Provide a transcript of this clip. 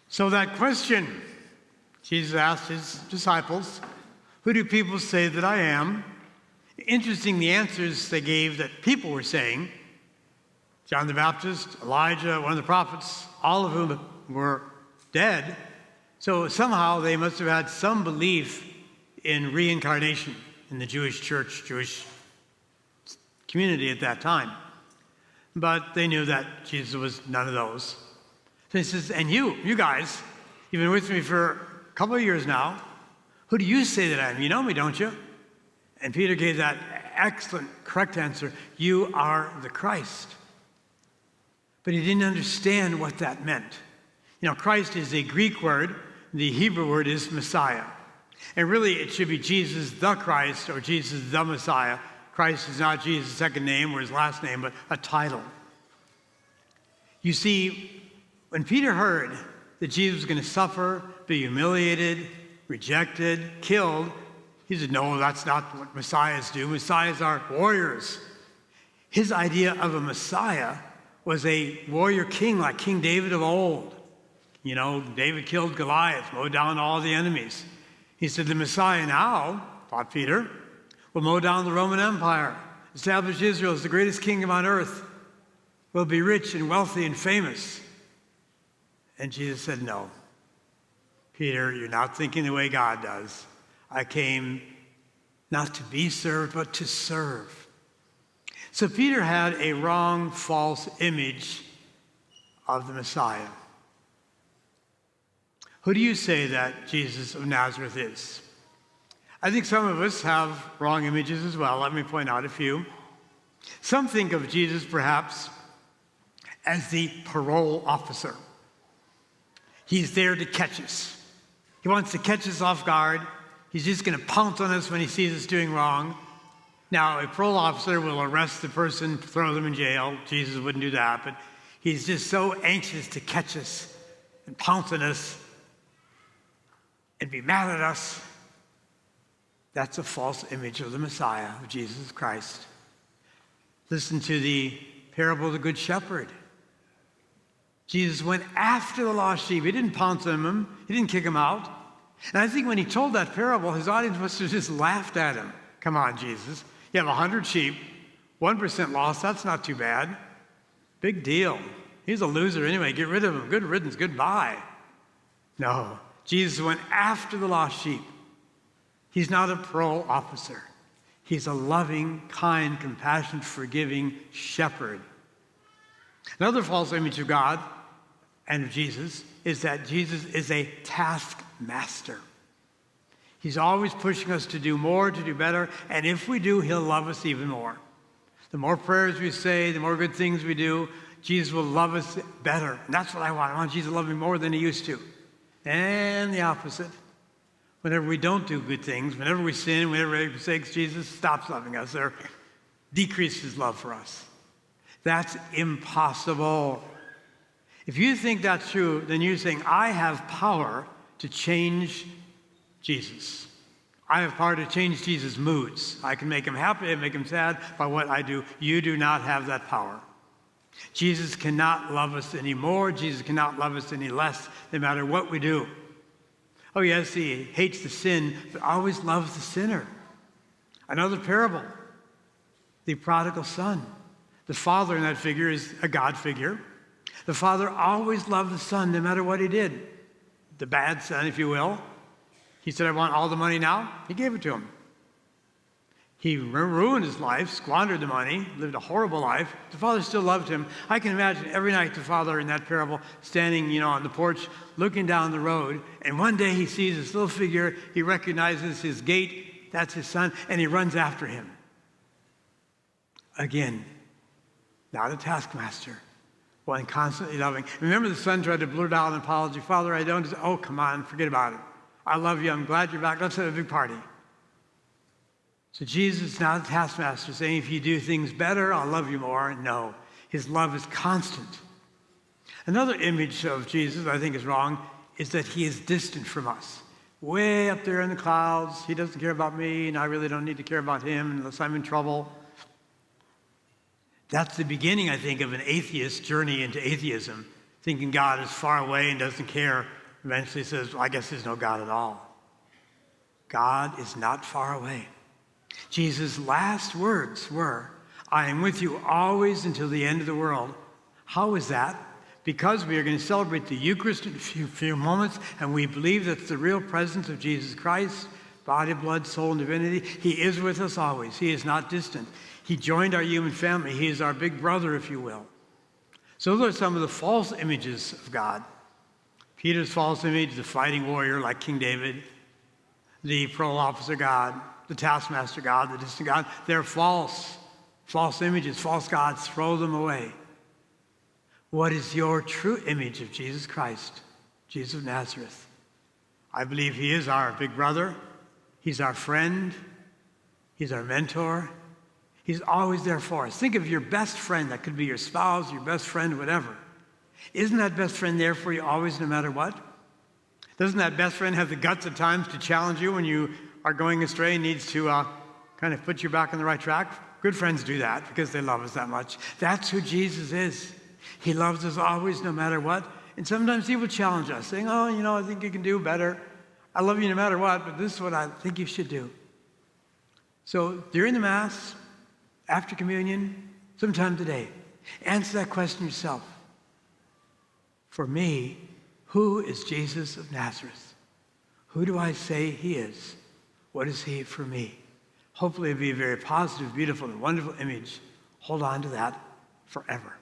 So that question, Jesus asked his disciples, who do people say that I am? Interesting, the answers they gave that people were saying. John the Baptist, Elijah, one of the prophets, all of whom were dead. So somehow they must have had some belief in reincarnation in the Jewish church, Jewish community at that time. But they knew that Jesus was none of those. So he says, and you guys, you've been with me for a couple of years now. Who do you say that I am? You know me, don't you? And Peter gave that excellent, correct answer. You are the Christ. But he didn't understand what that meant. You know, Christ is a Greek word. The Hebrew word is Messiah. And really, it should be Jesus the Christ or Jesus the Messiah. Christ is not Jesus' second name or his last name, but a title. You see, when Peter heard that Jesus was going to suffer, be humiliated, rejected, killed, he said, no, that's not what Messiahs do. Messiahs are warriors. His idea of a Messiah was a warrior king like King David of old. You know, David killed Goliath, mowed down all the enemies. He said, the Messiah now, thought Peter, will mow down the Roman Empire, establish Israel as the greatest kingdom on earth, will be rich and wealthy and famous. And Jesus said, no. Peter, you're not thinking the way God does. I came not to be served, but to serve. So Peter had a wrong, false image of the Messiah. Who do you say that Jesus of Nazareth is? I think some of us have wrong images as well. Let me point out a few. Some think of Jesus perhaps as the parole officer. He's there to catch us. He wants to catch us off guard. He's just going to pounce on us when he sees us doing wrong. Now, a parole officer will arrest the person, throw them in jail. Jesus wouldn't do that, but he's just so anxious to catch us and pounce on us and be mad at us. That's a false image of the Messiah, of Jesus Christ. Listen to the parable of the Good Shepherd. Jesus went after the lost sheep. He didn't pounce on him. He didn't kick him out. And I think when he told that parable, his audience must have just laughed at him. Come on, Jesus. You have 100 sheep, 1% lost. That's not too bad. Big deal. He's a loser anyway. Get rid of him. Good riddance. Goodbye. No. Jesus went after the lost sheep. He's not a parole officer. He's a loving, kind, compassionate, forgiving shepherd. Another false image of God and of Jesus is that Jesus is a taskmaster. He's always pushing us to do more, to do better, and if we do, he'll love us even more. The more prayers we say, the more good things we do, Jesus will love us better. And that's what I want. I want Jesus to love me more than he used to. And the opposite. Whenever we don't do good things, whenever we sin, whenever we make mistakes, Jesus stops loving us or decreases his love for us. That's impossible. If you think that's true, then you're saying, I have power to change Jesus. I have power to change Jesus' moods. I can make him happy and make him sad by what I do. You do not have that power. Jesus cannot love us any more. Jesus cannot love us any less, no matter what we do. Oh, yes, he hates the sin, but always loves the sinner. Another parable, the prodigal son. The father in that figure is a God figure. The father always loved the son, no matter what he did. The bad son, if you will. He said, I want all the money now. He gave it to him. He ruined his life, squandered the money, lived a horrible life. The father still loved him. I can imagine every night the father in that parable standing, on the porch, looking down the road. And one day he sees this little figure. He recognizes his gate. That's his son. And he runs after him. Again, not a taskmaster. One constantly loving. Remember the son tried to blurt out an apology. Father, I don't. Oh, come on, forget about it. I love you. I'm glad you're back. Let's have a big party. So Jesus is not a taskmaster saying, if you do things better, I'll love you more. No, his love is constant. Another image of Jesus I think is wrong is that he is distant from us. Way up there in the clouds. He doesn't care about me, and I really don't need to care about him unless I'm in trouble. That's the beginning, I think, of an atheist journey into atheism, thinking God is far away and doesn't care eventually says, well, I guess there's no God at all. God is not far away. Jesus' last words were, I am with you always until the end of the world. How is that? Because we are going to celebrate the Eucharist in a few moments, and we believe that's the real presence of Jesus Christ, body, blood, soul, and divinity. He is with us always. He is not distant. He joined our human family. He is our big brother, if you will. So those are some of the false images of God. Peter's false image, the fighting warrior like King David, the parole officer God, the taskmaster God, the distant God. They're false images, false gods. Throw them away. What is your true image of Jesus Christ, Jesus of Nazareth? I believe he is our big brother. He's our friend. He's our mentor. He's always there for us. Think of your best friend. That could be your spouse, your best friend, whatever. Isn't that best friend there for you always, no matter what? Doesn't that best friend have the guts at times to challenge you when you are going astray and needs to kind of put you back on the right track? Good friends do that because they love us that much. That's who Jesus is. He loves us always, no matter what. And sometimes he will challenge us, saying, oh, I think you can do better. I love you no matter what, but this is what I think you should do. So during the Mass, after communion, sometime today, answer that question yourself. For me, who is Jesus of Nazareth? Who do I say he is? What is he for me? Hopefully it'll be a very positive, beautiful, and wonderful image. Hold on to that forever.